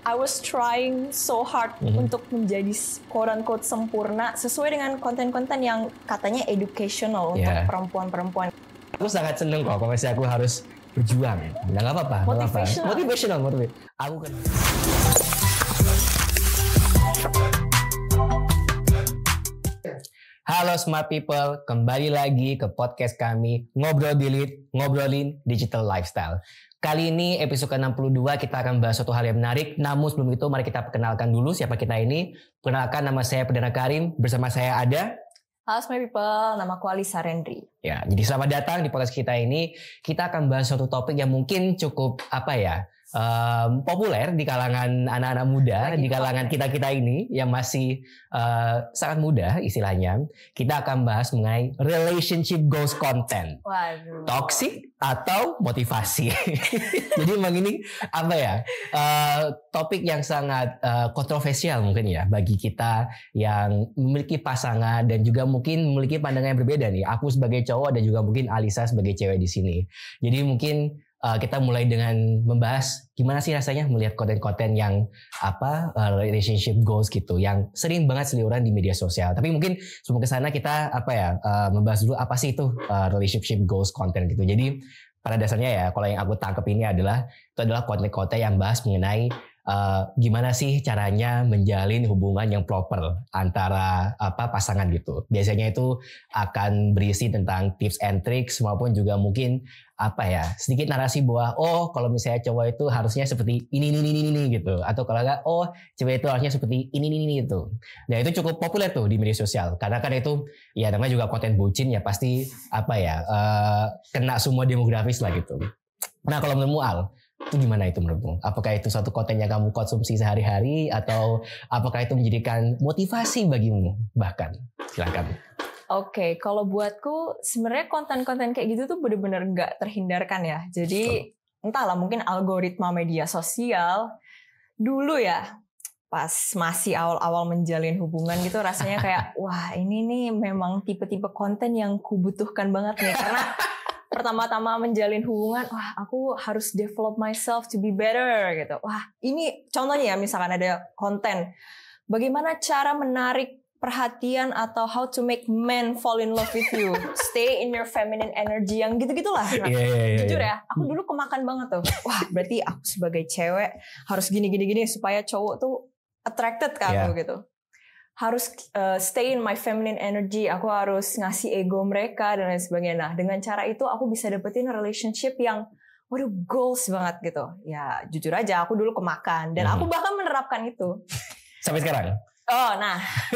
I was trying so hard untuk menjadi quote-unquote sempurna sesuai dengan konten-konten yang katanya educational untuk perempuan-perempuan. Aku sangat seneng kok kalau misalnya aku harus berjuang. Nah, nggak apa-apa. Motivational. Aku kan. Halo smart people, kembali lagi ke podcast kami Ngobrolin Digital Lifestyle. Kali ini episode ke-62 kita akan bahas suatu hal yang menarik. Namun sebelum itu mari kita perkenalkan dulu siapa kita ini. Perkenalkan, nama saya Perdana Karim, bersama saya ada... Halo smart people, nama aku Alisa Rendri. Ya, jadi selamat datang di podcast kita ini. Kita akan bahas suatu topik yang mungkin cukup populer di kalangan anak-anak muda, di kalangan kita-kita ini yang masih sangat muda istilahnya. Kita akan bahas mengenai relationship goals content. Waduh. Toxic atau motivasi. Jadi memang ini topik yang sangat kontroversial mungkin ya bagi kita yang memiliki pasangan dan juga mungkin memiliki pandangan yang berbeda nih. Aku sebagai cowok dan juga mungkin Alisa sebagai cewek di sini. Jadi mungkin kita mulai dengan membahas gimana sih rasanya melihat konten-konten yang relationship goals gitu yang sering banget seliuran di media sosial. Tapi mungkin sebelum ke sana kita membahas dulu apa sih itu relationship goals content gitu. Jadi pada dasarnya ya kalau yang aku tangkap ini adalah konten-konten yang bahas mengenai gimana sih caranya menjalin hubungan yang proper antara pasangan gitu. Biasanya itu akan berisi tentang tips and tricks maupun juga mungkin sedikit narasi bahwa kalau misalnya cowok itu harusnya seperti ini gitu, atau kalau enggak cewek itu harusnya seperti ini gitu. Nah itu cukup populer tuh di media sosial karena kan itu ya namanya juga konten bucin ya pasti kena semua demografis lah gitu. Nah kalau menurutmu Al, itu gimana itu menurutmu? Apakah itu suatu konten yang kamu konsumsi sehari-hari atau apakah itu menjadikan motivasi bagimu bahkan? Silakan. Oke, kalau buatku sebenarnya konten-konten kayak gitu tuh benar-benar nggak terhindarkan ya. Jadi entahlah mungkin algoritma media sosial dulu ya pas masih awal-awal menjalin hubungan gitu rasanya kayak wah ini nih memang tipe-tipe konten yang kubutuhkan banget nih karena pertama-tama menjalin hubungan, wah aku harus develop myself to be better gitu. Wah ini contohnya ya misalkan ada konten bagaimana cara menarik perhatian atau how to make men fall in love with you, stay in your feminine energy yang gitu-gitulah. Nah, jujur ya, aku dulu kemakan banget tuh. Wah berarti aku sebagai cewek harus gini supaya cowok tuh attracted ke aku gitu. Harus stay in my feminine energy, aku harus ngasih ego mereka dan lain sebagainya. Nah, dengan cara itu aku bisa dapetin relationship yang goals banget gitu. Ya, jujur aja aku dulu kemakan dan aku bahkan menerapkan itu. Sampai sekarang?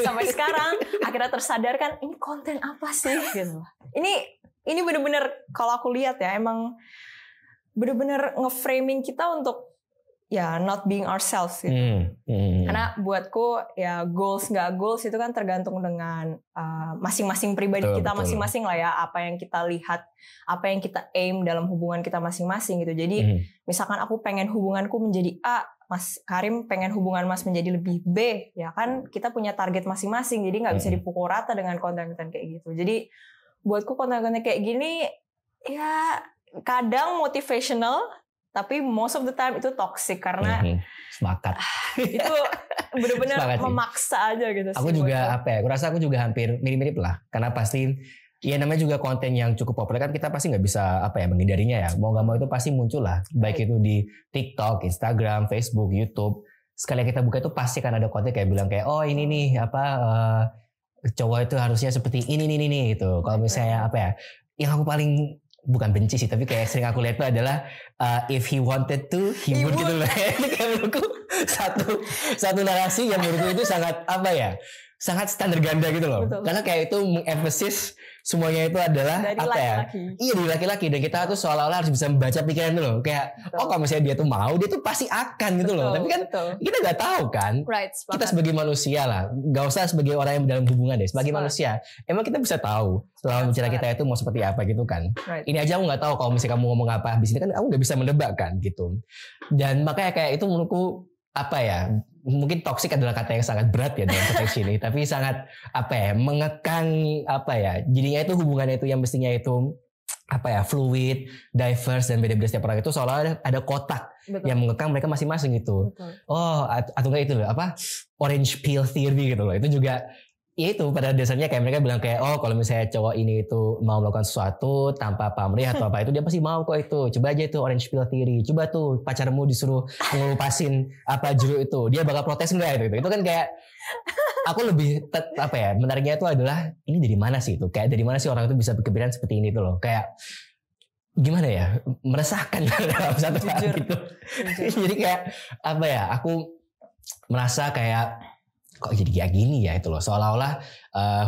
Sampai sekarang akhirnya tersadarkan ini konten apa sih gitu. Ini bener-bener kalau aku lihat ya emang bener-bener nge-framing kita untuk ya not being ourselves gitu. Karena buatku ya goals nggak goals itu kan tergantung dengan masing-masing pribadi kita masing-masing lah ya, apa yang kita lihat, apa yang kita aim dalam hubungan kita masing-masing gitu. Jadi misalkan aku pengen hubunganku menjadi A, Mas Karim pengen hubungan Mas menjadi lebih B, ya kan kita punya target masing-masing, jadi nggak bisa dipukul rata dengan konten-konten kayak gitu. Jadi buatku konten-konten kayak gini ya kadang motivational, tapi most of the time itu toxic karena sepakat. Itu benar-benar memaksa aja gitu. Aku juga aku rasa aku juga hampir mirip-mirip lah, karena pasti ya namanya juga konten yang cukup populer kan kita pasti nggak bisa menghindarinya ya. Mau nggak mau itu pasti muncul lah. Baik itu di TikTok, Instagram, Facebook, YouTube. Sekali kita buka itu pasti kan ada konten kayak bilang kayak ini nih cowok itu harusnya seperti ini gitu. Kalau misalnya yang aku paling bukan benci sih tapi kayak sering aku lihat itu adalah if he wanted to he would gitu loh. Ini kayak menurutku satu narasi yang menurutku itu sangat sangat standar ganda gitu loh. Betul. Karena kayak itu mengemphasis semuanya itu adalah dari laki-laki. Iya dari laki-laki dan kita tuh seolah-olah harus bisa membaca pikiran itu loh. Kayak kalau misalnya dia tuh mau dia tuh pasti akan gitu loh. Tapi kan kita nggak tahu kan. Kita sebagai manusia lah, nggak usah sebagai orang yang dalam hubungan deh. Sebagai manusia, emang kita bisa tahu selama bicara kita itu mau seperti apa gitu kan. Ini aja aku nggak tahu kalau misalnya kamu ngomong apa habis ini kan aku nggak bisa menebak kan gitu. Dan makanya kayak itu menurutku mungkin toksik adalah kata yang sangat berat ya dalam konteks ini, tapi sangat mengekang jadinya itu hubungannya itu yang mestinya itu fluid, diverse dan beda-beda setiap orang itu seolah ada kotak Betul. yang mengekang mereka masing-masing gitu. Betul. Oh, atau enggak itu loh, apa orange peel theory gitu loh. Itu juga ya itu pada dasarnya kayak mereka bilang kayak kalau misalnya cowok ini itu mau melakukan sesuatu tanpa pamrih atau apa itu dia pasti mau kok itu. Coba aja itu orange peel theory. Coba tuh pacarmu disuruh ngelupasin apa jeruk itu, dia bakal protes enggak itu. Itu kan kayak aku lebih apa ya, menariknya itu adalah ini dari mana sih itu? Kayak dari mana sih orang itu bisa berkepikiran seperti ini tuh loh. Kayak gimana ya, meresahkan dalam satu saat itu. Jadi kayak apa ya, aku merasa kayak kok jadi kayak gini ya itu loh, seolah-olah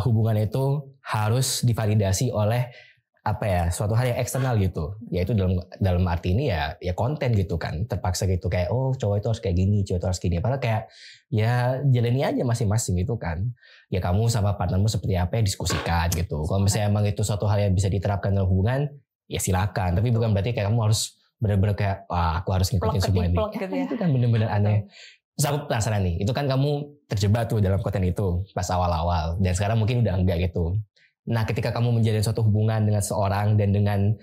hubungan itu harus divalidasi oleh apa ya, suatu hal yang eksternal gitu, yaitu dalam arti ini ya konten gitu kan, terpaksa gitu kayak cowok itu harus kayak gini, cowok itu harus gini, padahal kayak ya jalani aja masing-masing gitu kan, ya kamu sama partnermu seperti apa ya diskusikan gitu. Kalau misalnya emang itu suatu hal yang bisa diterapkan dalam hubungan ya silakan, tapi bukan berarti kayak kamu harus benar-benar kayak aku harus ngikutin semua ini gitu ya. Itu kan benar-benar aneh. Terus aku penasaran nih, itu kan kamu terjebak tuh dalam konten itu pas awal-awal, dan sekarang mungkin udah enggak gitu. Nah, ketika kamu menjalin suatu hubungan dengan seorang dan dengan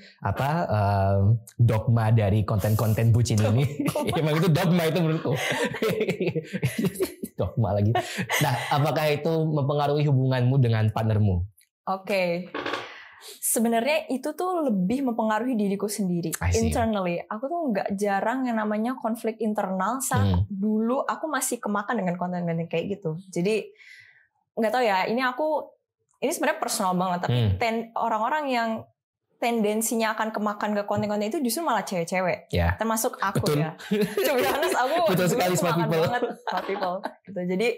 dogma dari konten-konten bucin ini, emang itu dogma itu menurutku. Dogma lagi. Nah, apakah itu mempengaruhi hubunganmu dengan partnermu? Oke. Sebenarnya itu tuh lebih mempengaruhi diriku sendiri, internally. Aku tuh nggak jarang yang namanya konflik internal saat dulu aku masih kemakan dengan konten-konten kayak gitu. Jadi nggak tahu ya, ini sebenarnya personal banget, tapi orang-orang yang tendensinya akan kemakan ke konten-konten itu justru malah cewek-cewek, termasuk aku. Betul. Ya. To be honest, aku betul sekali kemakan banget smart people. Gitu. Jadi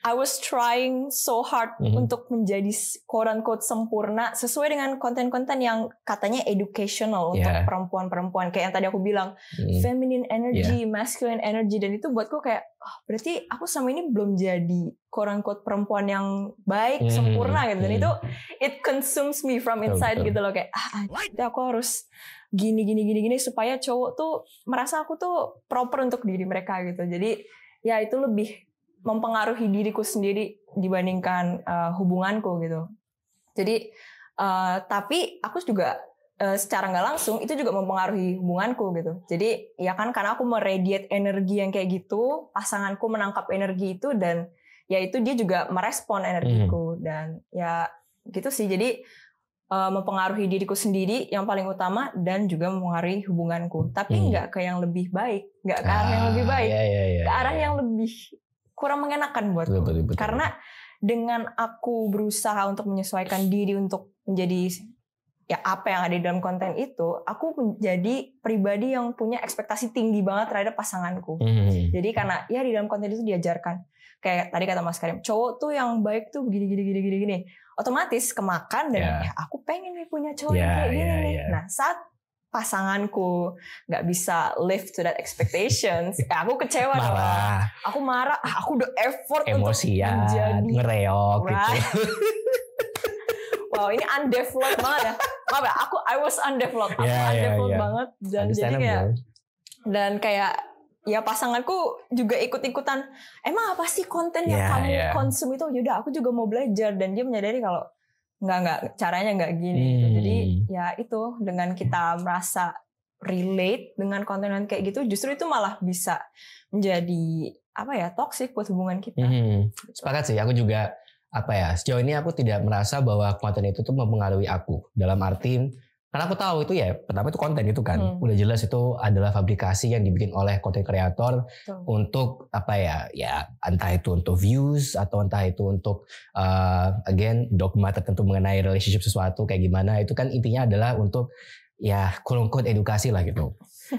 I was trying so hard untuk menjadi quote-unquote sempurna sesuai dengan konten-konten yang katanya educational untuk perempuan-perempuan. Kayak yang tadi aku bilang, feminine energy, masculine energy. Dan itu buatku kayak, berarti aku sama ini belum jadi quote-unquote perempuan yang baik, sempurna gitu. Dan itu, it consumes me from inside gitu loh. Kayak, aku harus gini supaya cowok tuh merasa aku tuh proper untuk diri mereka gitu. Jadi, ya itu lebih mempengaruhi diriku sendiri dibandingkan hubunganku gitu. Jadi tapi aku juga secara nggak langsung itu juga mempengaruhi hubunganku gitu. Jadi ya kan karena aku meradiate energi yang kayak gitu, pasanganku menangkap energi itu dan ya itu dia juga merespon energiku dan ya gitu sih. Jadi mempengaruhi diriku sendiri yang paling utama dan juga mempengaruhi hubunganku. Tapi nggak ke yang lebih baik, nggak ke arah yang lebih baik, ke arah yang lebih kurang mengenakan buatku. Betul. Karena dengan aku berusaha untuk menyesuaikan diri untuk menjadi ya apa yang ada di dalam konten itu, aku menjadi pribadi yang punya ekspektasi tinggi banget terhadap pasanganku. Jadi karena ya di dalam konten itu diajarkan kayak tadi kata Mas Karim, cowok tuh yang baik tuh gini. Otomatis kemakan dan ya aku pengen nih punya cowok yang kayak gini. Nah, saat pasanganku nggak bisa live to that expectations, aku kecewa dong. Aku marah, aku udah effort emosian, untuk menjadi ngereok gitu. Wow, ini undeveloped banget ya. Maaf ya, I was undeveloped. Aku undeveloped banget dan jadi kayak ya pasanganku juga ikut-ikutan. Emang apa sih konten yang kamu konsum itu? Yaudah, aku juga mau belajar dan dia menyadari kalau nggak caranya nggak gini gitu. Jadi ya itu dengan kita merasa relate dengan konten kayak gitu, justru itu malah bisa menjadi toxic buat hubungan kita. Sepakat sih, aku juga sejauh ini aku tidak merasa bahwa konten itu tuh mempengaruhi aku dalam arti karena aku tahu itu ya pertama itu konten itu kan udah jelas itu adalah fabrikasi yang dibikin oleh konten kreator untuk ya entah itu untuk views atau entah itu untuk again dogma tertentu mengenai relationship sesuatu kayak gimana, itu kan intinya adalah untuk ya quote-unquote edukasi lah gitu.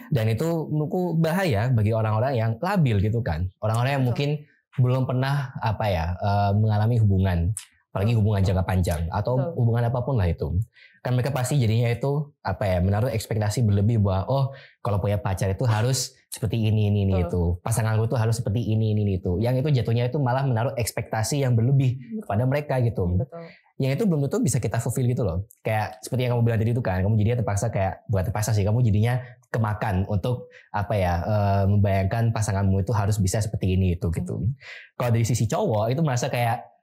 Dan itu menurutku bahaya bagi orang-orang yang labil gitu kan, orang-orang yang mungkin belum pernah mengalami hubungan, apalagi hubungan jangka panjang atau hubungan apapun lah itu. Kan mereka pasti jadinya itu menaruh ekspektasi berlebih bahwa kalau punya pacar itu harus seperti ini itu, pasanganku itu harus seperti ini itu. Yang itu jatuhnya itu malah menaruh ekspektasi yang berlebih kepada mereka gitu. Yang itu belum tentu bisa kita fulfill gitu loh. Kayak seperti yang kamu bilang tadi itu kan, kamu jadinya terpaksa bukan terpaksa sih, kamu jadinya kemakan untuk membayangkan pasanganmu itu harus bisa seperti ini itu gitu. Kalau dari sisi cowok itu merasa kayak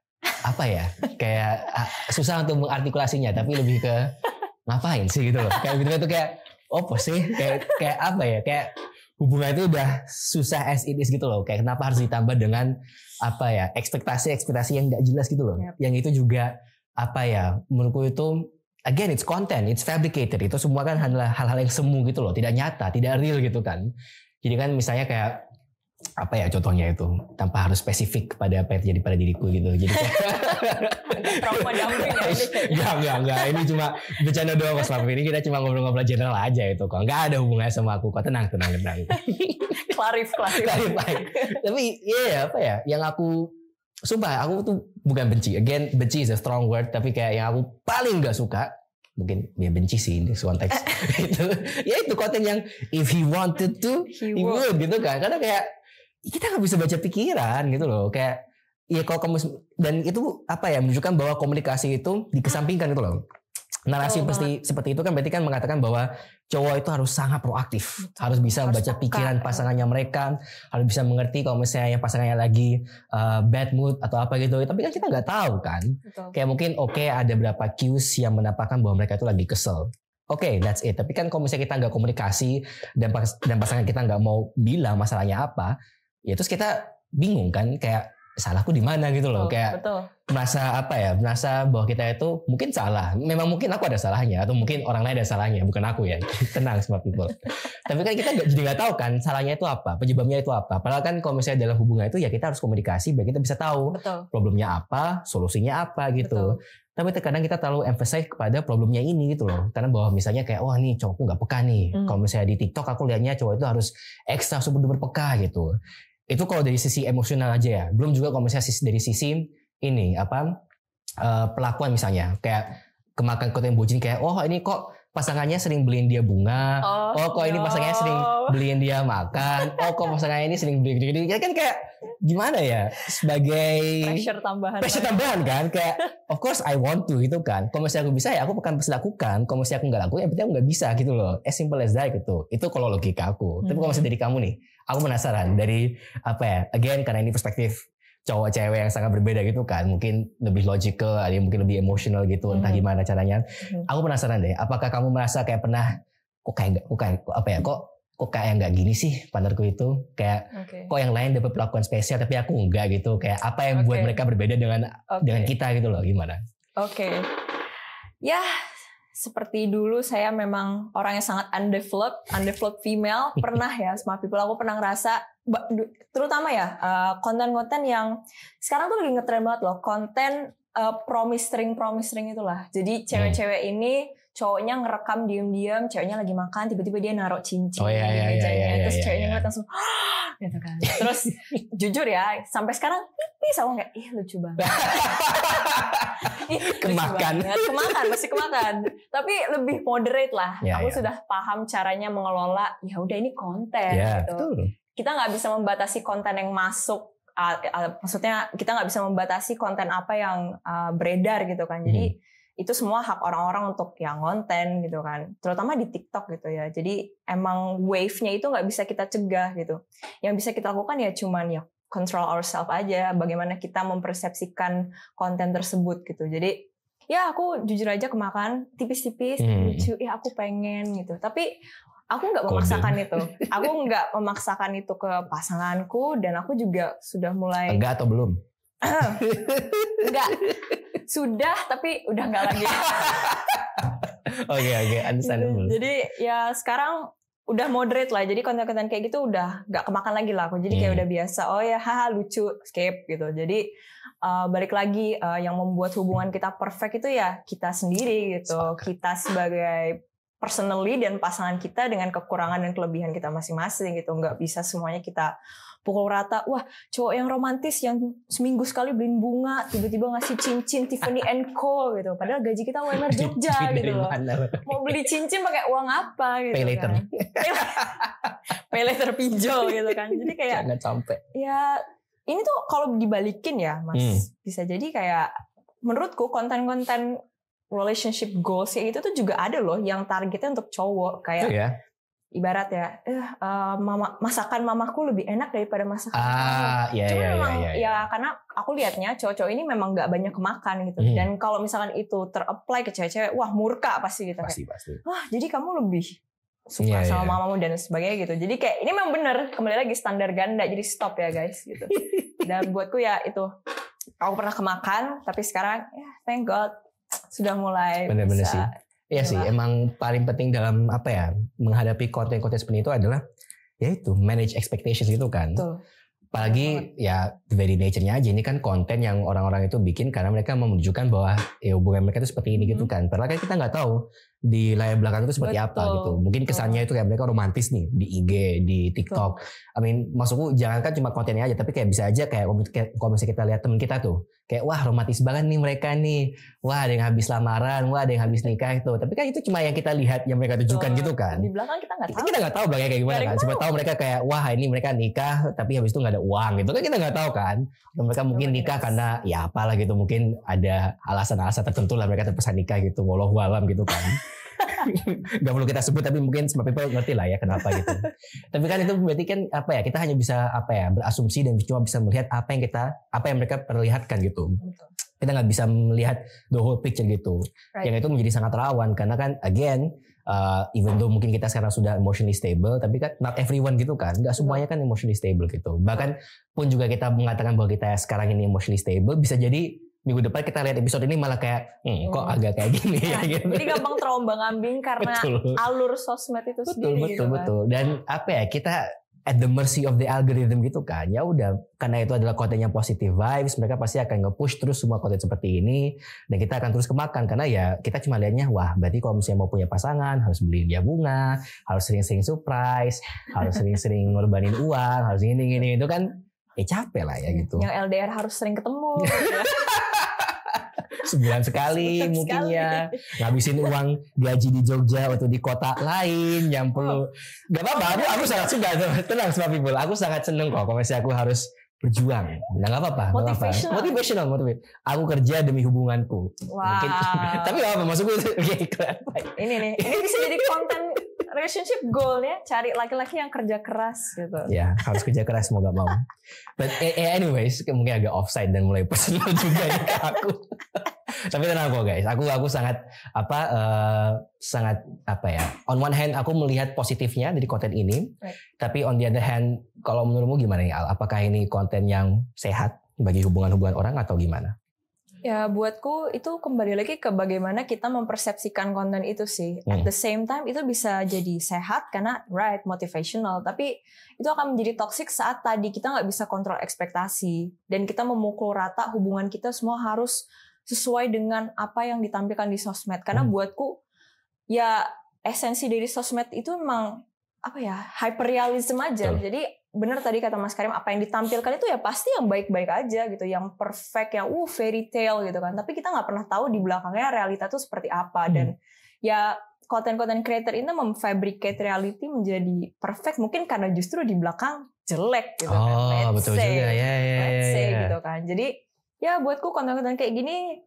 kayak susah untuk mengartikulasinya, tapi lebih ke ngapain sih gitu loh. Kayak gitu kayak apa sih? Kayak hubungan itu udah susah as it is gitu loh. Kayak kenapa harus ditambah dengan apa ya, ekspektasi yang nggak jelas gitu loh. Yep. Yang itu juga apa ya, menurutku itu again it's content, it's fabricated. Itu semua kan adalah hal-hal yang semu gitu loh, tidak nyata, tidak real gitu kan. Jadi kan misalnya kayak apa ya contohnya itu, tanpa harus spesifik pada apa yang terjadi pada diriku gitu. Jadi trauma dumping ya. Enggak. Ini cuma bercanda doang Mas Lafi. Ini kita cuma ngobrol-ngobrol general aja itu kok. Enggak ada hubungannya sama aku kok. Tenang. Clarif. Tapi iya apa ya, yang aku sumpah aku tuh bukan benci. Again, benci is a strong word, tapi kayak yang aku paling enggak suka, mungkin dia benci sih ini konteks itu konten yang if he wanted to he would gitu kan, karena kayak kita nggak bisa baca pikiran gitu loh, kayak ya kalau kamu, dan itu apa ya, menunjukkan bahwa komunikasi itu dikesampingkan gitu loh. Narasi seperti itu kan berarti kan mengatakan bahwa cowok itu harus sangat proaktif, harus bisa membaca pikiran pasangannya mereka, harus bisa mengerti kalau misalnya pasangannya lagi bad mood atau apa gitu. Tapi kan kita nggak tahu kan. Betul. Kayak mungkin ada berapa cues yang menampakkan bahwa mereka itu lagi kesel. That's it. Tapi kan kalau misalnya kita nggak komunikasi dan pasangan kita nggak mau bilang masalahnya apa, ya terus kita bingung kan, kayak salahku di mana gitu loh. Kayak merasa bahwa kita itu mungkin salah. Memang mungkin aku ada salahnya, atau mungkin orang lain ada salahnya, bukan aku ya. Tenang smart people. Tapi kan kita jadi nggak tahu kan salahnya itu apa, penyebabnya itu apa. Padahal kan kalau misalnya dalam hubungan itu ya kita harus komunikasi biar kita bisa tahu problemnya apa, solusinya apa gitu. Tapi terkadang kita terlalu emphasize kepada problemnya ini gitu loh. Karena bahwa misalnya kayak wah nih cowokku nggak peka nih. Kalau misalnya di TikTok aku lihatnya cowok itu harus ekstra super duper peka gitu. Itu kalau dari sisi emosional aja ya. Belum juga kalau misalnya dari sisi ini pelakuan misalnya, kayak kemakan konten bucin, kayak ini kok pasangannya sering beliin dia bunga, kok ini pasangannya sering beliin dia makan, kok pasangannya ini sering beliin gini-gini. Kan kayak gimana ya, sebagai pressure tambahan kan, kayak of course I want to gitu kan. Kalau misalnya aku bisa ya aku akan pasti lakukan. Kalau misalnya aku nggak lakukan ya berarti aku nggak bisa gitu loh. As simple as that gitu. Itu kalau logika aku. Tapi kalau misalnya dari kamu nih, aku penasaran dari apa ya, again karena ini perspektif cowok cewek yang sangat berbeda gitu kan, mungkin lebih logical, ada yang mungkin lebih emosional gitu, entah gimana caranya. Aku penasaran deh, apakah kamu merasa kayak pernah kok kayak nggak gini sih partnerku itu, kayak kok yang lain dapat perlakuan spesial tapi aku enggak gitu, kayak apa yang buat mereka berbeda dengan kita gitu loh, gimana? Ya seperti dulu saya memang orang yang sangat undeveloped female. Pernah ya smart people, aku pernah ngerasa, terutama ya konten-konten yang sekarang tuh lagi ngetren banget loh, konten promise ring itulah. Jadi cewek-cewek ini cowoknya ngerekam diam-diam, ceweknya lagi makan, tiba-tiba dia naruh cincin di mejanya, terus ceweknya ngeliat langsung gitu kan. Terus jujur ya, sampai sekarang aku kayak lucu banget. Masih kemakan. Tapi lebih moderate lah. Aku sudah paham caranya mengelola. Ya udah ini konten gitu. Betul. Kita nggak bisa membatasi konten yang masuk. Maksudnya kita nggak bisa membatasi konten apa yang beredar gitu kan. Jadi itu semua hak orang-orang untuk yang konten gitu kan, terutama di TikTok gitu ya. Jadi emang wave-nya itu nggak bisa kita cegah gitu. Yang bisa kita lakukan ya cuman ya control ourselves aja, bagaimana kita mempersepsikan konten tersebut gitu. Jadi ya aku jujur aja kemakan tipis-tipis, lucu, ya aku pengen gitu. Tapi aku nggak memaksakan itu. Aku nggak memaksakan itu ke pasanganku, dan aku juga sudah mulai. Enggak atau belum? Enggak. Sudah, tapi udah enggak lagi. Oke, understandable. Jadi ya sekarang udah moderate lah. Jadi konten-konten kayak gitu udah enggak kemakan lagi lah aku. Jadi kayak udah biasa. Lucu, skip gitu. Jadi balik lagi, yang membuat hubungan kita perfect itu ya kita sendiri gitu. Kita sebagai personally dan pasangan kita dengan kekurangan dan kelebihan kita masing-masing gitu. Nggak bisa semuanya kita pukul rata. Wah, cowok yang romantis yang seminggu sekali beliin bunga, tiba-tiba ngasih cincin Tiffany & Co gitu. Padahal gaji kita UMR Jogja gitu loh. Mau beli cincin pakai uang apa gitu. Pay later. Kan. Pay later pinjol gitu kan. Jadi kayak jangan sampai. Ya, ini tuh kalau dibalikin ya, Mas. Bisa jadi kayak menurutku konten-konten relationship goals itu tuh juga ada loh yang targetnya untuk cowok, kayak ibarat ya, masakan mamaku lebih enak daripada masakan kamu. Cuma memang ya karena aku lihatnya cowok-cowok ini memang nggak banyak kemakan gitu. Dan kalau misalkan itu ter-apply ke cewek-cewek, wah murka pasti gitu. Pasti. Wah jadi kamu lebih suka sama mamamu dan sebagainya gitu. Jadi kayak ini memang bener, kembali lagi standar ganda, jadi stop ya guys gitu. Dan buatku ya itu, aku pernah kemakan, tapi sekarang ya thank God sudah mulai bener-bener bisa. Sih. Iya sih, emang paling penting dalam apa ya, menghadapi konten-konten seperti itu adalah ya itu manage expectations gitu kan. Betul. Apalagi ya very nature-nya aja, ini kan konten yang orang-orang itu bikin karena mereka mau menunjukkan bahwa ya hubungan mereka itu seperti ini gitu kan. Padahal kan kita nggak tahu di layar belakang itu seperti apa gitu. Mungkin kesannya itu kayak mereka romantis nih di IG, di TikTok. I mean, maksudku jangan kan cuma kontennya aja, tapi kayak bisa aja kayak kalau misalnya kita lihat temen kita tuh, kayak wah romantis banget nih mereka nih. Wah ada yang habis lamaran, wah ada yang habis nikah itu. Tapi kan itu cuma yang kita lihat, yang mereka tunjukkan gitu kan. Di belakang kita nggak tahu. Kita nggak tahu belakangnya kayak gimana kan. Siapa tahu mereka kayak wah ini mereka nikah, tapi habis itu nggak ada uang gitu kan, kita nggak tahu kan. Atau mereka mungkin nikah karena ya apalah gitu, mungkin ada alasan-alasan tertentu lah mereka terpaksa nikah gitu, wallahu alam gitu kan. Gak perlu kita sebut, tapi mungkin semua people ngerti lah ya kenapa gitu. Tapi kan itu berarti kan apa ya, kita hanya bisa apa ya berasumsi dan cuma bisa melihat apa yang mereka perlihatkan gitu. Betul. Kita nggak bisa melihat the whole picture gitu. Right. Yang itu menjadi sangat rawan karena kan again even though mungkin kita sekarang sudah emotionally stable, tapi kan not everyone gitu kan, nggak semuanya kan emotionally stable gitu. Bahkan pun juga kita mengatakan bahwa kita sekarang ini emotionally stable, bisa jadi minggu depan kita lihat episode ini malah kayak kok agak kayak gini ya gitu. Jadi gampang terombang-ambing karena alur sosmed itu sendiri. Betul. Dan apa ya, kita at the mercy of the algorithm gitu kan. Ya udah, karena itu adalah konten yang positive vibes, mereka pasti akan nge-push terus semua konten seperti ini, dan kita akan terus kemakan karena ya kita cuma lihatnya wah berarti kalau misalnya mau punya pasangan harus beli dia bunga, harus sering-sering surprise, harus sering-sering ngorbanin uang, harus gini itu kan capek lah ya gitu. Yang LDR harus sering ketemu. Sebulan sekali mungkin ya, ngabisin uang gaji di Jogja atau di kota lain yang perlu. Gak apa-apa, aku sangat suka, tenang semua people, aku sangat seneng kok kalau misalnya aku harus berjuang. Nah gak apa-apa. Motivational. Aku kerja demi hubunganku. Wow. Mungkin, tapi gak apa-apa, maksudku ini bisa jadi konten relationship goal ya, cari laki-laki yang kerja keras gitu. Ya, harus kerja keras mau gak mau. But anyways, mungkin agak offside dan mulai personal juga nih ke aku. Tapi tenang kok guys, aku sangat apa ya, on one hand aku melihat positifnya dari konten ini, right. Tapi on the other hand, kalau menurutmu gimana nih Al? Apakah ini konten yang sehat bagi hubungan-hubungan orang atau gimana? Ya buatku itu kembali lagi ke bagaimana kita mempersepsikan konten itu sih. At the same time itu bisa jadi sehat karena right, motivational. Tapi itu akan menjadi toxic saat tadi kita nggak bisa kontrol ekspektasi. Dan kita memukul rata hubungan kita semua harus sesuai dengan apa yang ditampilkan di sosmed. Karena buatku ya esensi dari sosmed itu memang apa ya, hyperrealism aja. Jadi benar tadi kata Mas Karim, apa yang ditampilkan itu ya pasti yang baik-baik aja gitu, yang perfect, yang fairy tale gitu kan. Tapi kita nggak pernah tahu di belakangnya realita itu seperti apa. Dan ya konten-konten creator ini memfabricate reality menjadi perfect mungkin karena justru di belakang jelek gitu kan. Betul juga let's say gitu kan. Jadi ya buatku konten-konten kayak gini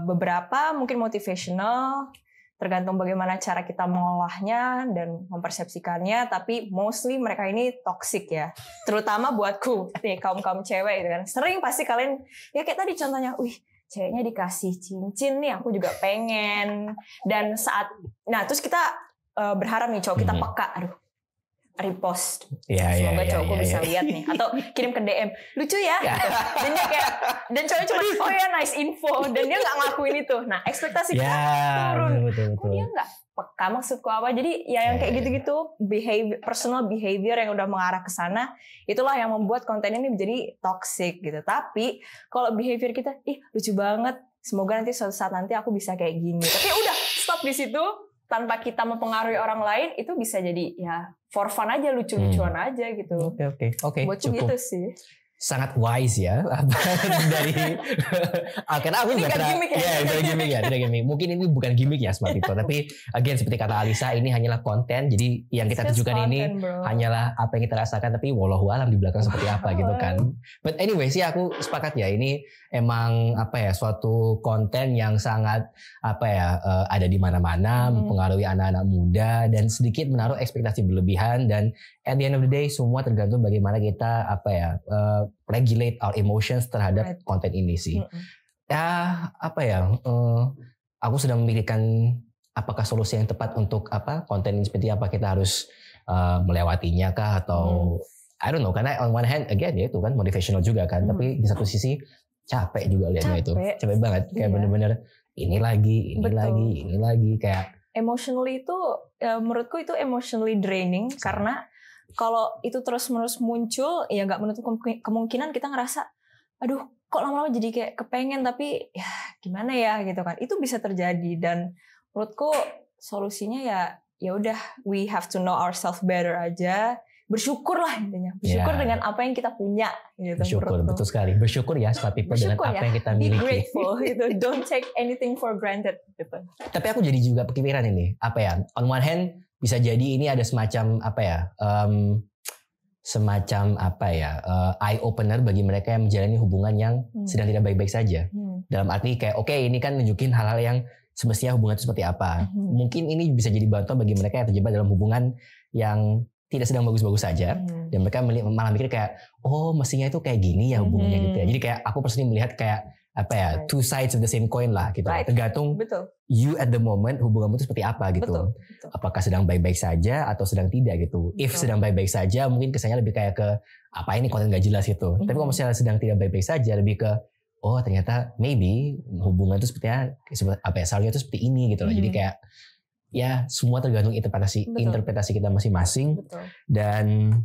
beberapa mungkin motivational, tergantung bagaimana cara kita mengolahnya dan mempersepsikannya, tapi mostly mereka ini toxic ya. Terutama buatku, nih kaum-kaum cewek gitu kan. Sering pasti kalian, ya kayak tadi contohnya, ceweknya dikasih cincin nih, aku juga pengen. Dan nah terus kita berharap nih cowok kita peka, repost. Semoga cowokku bisa lihat nih, atau kirim ke DM, lucu ya. Dan dia kayak, dan cowoknya cuma nice info, dan dia nggak ngelakuin itu. Nah ekspektasi kita turun. Kok dia nggak peka maksudku apa? Jadi ya yang kayak gitu-gitu personal behavior yang udah mengarah ke sana, itulah yang membuat konten ini menjadi toxic gitu. Tapi kalau behavior kita, lucu banget. Semoga nanti suatu saat nanti aku bisa kayak gini. Tapi udah stop di situ. Tanpa kita mempengaruhi orang lain, itu bisa jadi ya for fun aja, lucu-lucuan aja gitu. Oke. Buat gitu sih. Sangat wise ya dari karena aku nggak pernah dari gimmick. Mungkin ini bukan gimmick ya smart people, tapi again seperti kata Alisa, ini hanyalah konten. Jadi yang kita tunjukkan ini hanyalah apa yang kita rasakan, tapi wallahu alam di belakang seperti apa gitu kan. But anyway sih aku sepakat ya, ini emang apa ya, suatu konten yang sangat apa ya, ada di mana-mana, mempengaruhi anak-anak muda dan sedikit menaruh ekspektasi berlebihan. Dan at the end of the day semua tergantung bagaimana kita apa ya, regulate our emotions terhadap konten ini sih. Ya apa ya, aku sedang memikirkan apakah solusi yang tepat untuk konten seperti apa, kita harus melewatinya kah atau I don't know, karena on one hand again ya itu kan motivational juga kan, tapi di satu sisi capek juga lihatnya itu, capek banget kayak bener-bener ini lagi kayak emotionally itu menurutku itu emotionally draining karena kalau itu terus-menerus muncul ya nggak menutup kemungkinan kita ngerasa aduh kok lama-lama jadi kayak kepengen tapi ya gimana ya gitu kan, itu bisa terjadi. Dan menurutku solusinya ya udah we have to know ourselves better aja, bersyukur lah intinya, bersyukur dengan apa yang kita punya gitu. Bersyukur, betul sekali, bersyukur ya smart people dengan apa yang kita miliki. Be grateful gitu, don't take anything for granted gitu. Tapi aku jadi juga kepikiran ini on one hand bisa jadi ini ada semacam eye opener bagi mereka yang menjalani hubungan yang sedang tidak baik-baik saja. Dalam arti kayak oke, ini kan nunjukin hal-hal yang semestinya hubungan itu seperti apa. Mungkin ini bisa jadi bantuan bagi mereka yang terjebak dalam hubungan yang tidak sedang bagus-bagus saja, dan mereka malah mikir kayak oh mestinya itu kayak gini ya hubungannya gitu ya. Jadi kayak aku personally melihat kayak two sides of the same coin lah gitu. Tergantung you at the moment hubunganmu itu seperti apa gitu. Betul. Apakah sedang baik-baik saja atau sedang tidak gitu. If sedang baik-baik saja mungkin kesannya lebih kayak ke apa ini konten gak jelas gitu. Tapi kalau misalnya sedang tidak baik-baik saja lebih ke oh ternyata maybe hubungan itu sepertinya seharusnya itu seperti ini gitu loh. Jadi kayak ya semua tergantung interpretasi kita masing-masing. Dan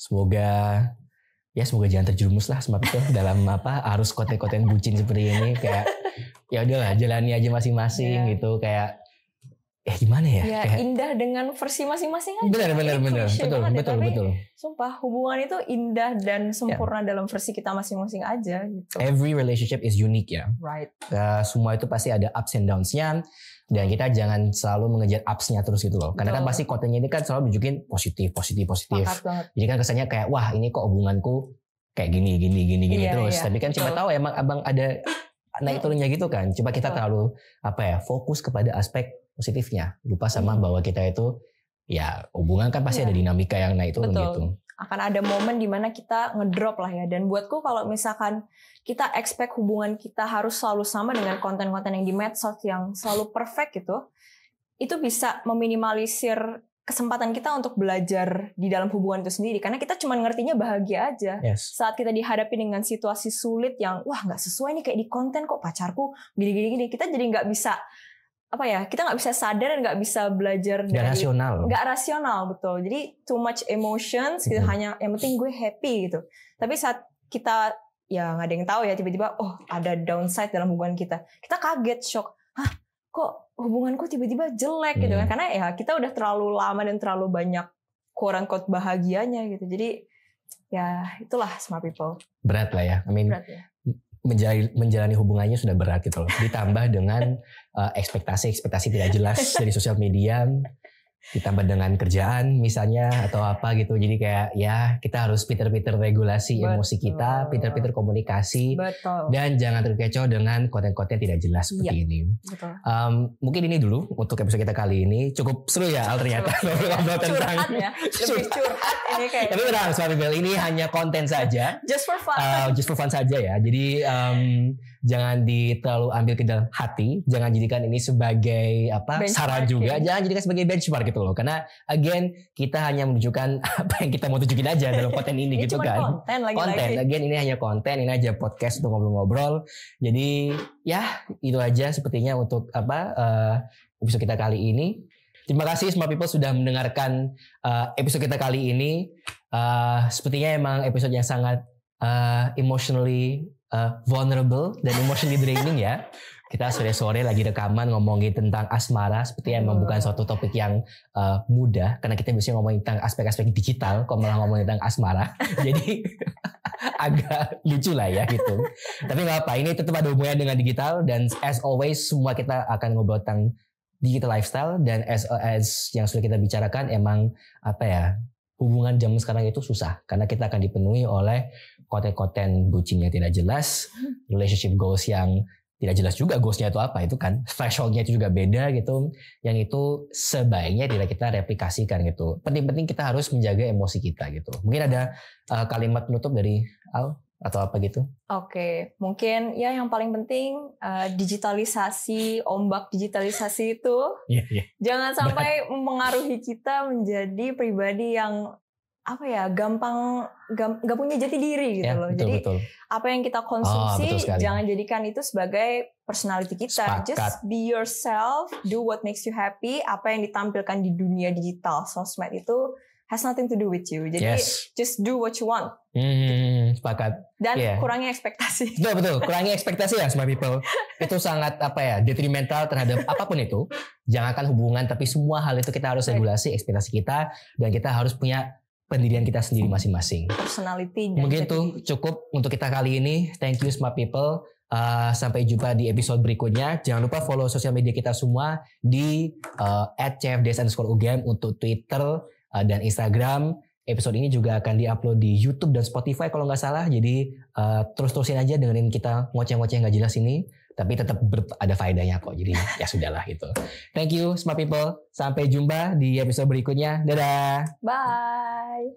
semoga jangan terjerumus lah smart people dalam arus konten-konten bucin seperti ini. Kayak ya udahlah jalani aja masing-masing gitu, kayak gimana ya? Kayak indah dengan versi masing-masing aja. Benar. Betul. Sumpah hubungan itu indah dan sempurna dalam versi kita masing-masing aja gitu. Every relationship is unique ya. Right. Semua itu pasti ada ups and downs-nya. Dan kita jangan selalu mengejar ups-nya terus gitu loh. Karena kan pasti kontennya ini kan selalu nunjukin positif. Jadi kan kesannya kayak wah ini kok hubunganku kayak gini terus. Tapi kan coba tahu emang abang ada naik turunnya gitu kan. Coba kita terlalu fokus kepada aspek positifnya. Lupa sama bahwa kita itu ya hubungan kan pasti ada dinamika yang naik turun gitu. Akan ada momen dimana kita ngedrop lah ya. Dan buatku kalau misalkan kita expect hubungan kita harus selalu sama dengan konten-konten yang di medsos yang selalu perfect gitu, itu bisa meminimalisir kesempatan kita untuk belajar di dalam hubungan itu sendiri. Karena kita cuma ngertinya bahagia aja. Saat kita dihadapi dengan situasi sulit yang wah nggak sesuai nih kayak di konten kok pacarku gini, kita jadi nggak bisa kita nggak bisa sadar dan nggak bisa belajar nggak rasional betul. Jadi too much emotions gitu, hanya yang penting gue happy gitu. Tapi saat kita ya nggak ada yang tahu ya tiba-tiba ada downside dalam hubungan kita kaget, shock, kok hubunganku tiba-tiba jelek gitu kan, karena ya kita udah terlalu lama dan terlalu banyak quote unquote bahagianya gitu. Jadi ya itulah smart people. Berat lah ya, berat ya. Menjalani hubungannya sudah berat gitu loh. Ditambah dengan ekspektasi tidak jelas dari sosial media, ditambah dengan kerjaan misalnya atau apa gitu. Jadi kayak ya kita harus pinter-pinter regulasi emosi kita, pinter-pinter komunikasi. Dan jangan terkecoh dengan konten-konten tidak jelas seperti ini. Mungkin ini dulu untuk episode kita kali ini. Cukup seru ya Al ternyata. Curhat ya, lebih curhat ini kayak. Tapi benar Smart People, ini hanya konten saja. Just for fun. Just for fun saja ya. Jadi jangan terlalu ambil ke dalam hati. Jangan jadikan ini sebagai saran juga. Jangan jadikan sebagai benchmark gitu loh. Karena again kita hanya menunjukkan apa yang kita mau tunjukin aja dalam konten ini gitu kan. Konten. Again ini hanya konten, ini aja podcast untuk ngobrol-ngobrol. Jadi ya itu aja sepertinya untuk episode kita kali ini. Terima kasih Smart People sudah mendengarkan episode kita kali ini. Sepertinya emang episode yang sangat emotionally vulnerable dan emotionally draining ya. Kita sore-sore lagi rekaman ngomongin tentang asmara, sepertinya emang bukan suatu topik yang mudah, karena kita biasanya ngomongin tentang aspek-aspek digital, kok malah ngomongin tentang asmara. Jadi agak lucu lah ya gitu. Tapi nggak apa, ini tetap ada hubungannya dengan digital, dan as always semua kita akan ngobrol tentang digital lifestyle, dan as yang sudah kita bicarakan emang hubungan zaman sekarang itu susah karena kita akan dipenuhi oleh konten-konten bucin yang tidak jelas, relationship goals yang tidak jelas juga goalsnya itu apa, itu kan thresholdnya itu juga beda gitu, yang itu sebaiknya tidak kita replikasikan gitu. Penting-penting kita harus menjaga emosi kita gitu. Mungkin ada kalimat penutup dari Al? atau apa gitu? Oke, mungkin ya yang paling penting digitalisasi, ombak digitalisasi itu jangan sampai mempengaruhi kita menjadi pribadi yang apa ya, gampang gak punya jati diri gitu loh. Jadi apa yang kita konsumsi jangan jadikan itu sebagai personality kita. Just be yourself, do what makes you happy. Apa yang ditampilkan di dunia digital, sosmed itu has nothing to do with you. Jadi just do what you want. Sepakat. Dan kurangi ekspektasi. Betul. Kurangi ekspektasi ya smart people. Itu sangat detrimental terhadap apapun itu. Jangankan hubungan, tapi semua hal itu kita harus regulasi ekspektasi kita, dan kita harus punya pendirian kita sendiri masing-masing. Personality. Mungkin tuh cukup untuk kita kali ini. Thank you smart people. Sampai jumpa di episode berikutnya. Jangan lupa follow sosial media kita semua di @cfds_ugm untuk Twitter dan Instagram. Episode ini juga akan diupload di YouTube dan Spotify kalau nggak salah. Jadi terus-terusin aja dengerin kita ngoceh-ngoceh nggak jelas ini, tapi tetap ada faedahnya kok. Jadi ya sudahlah gitu. Thank you smart people. Sampai jumpa di episode berikutnya. Dadah. Bye.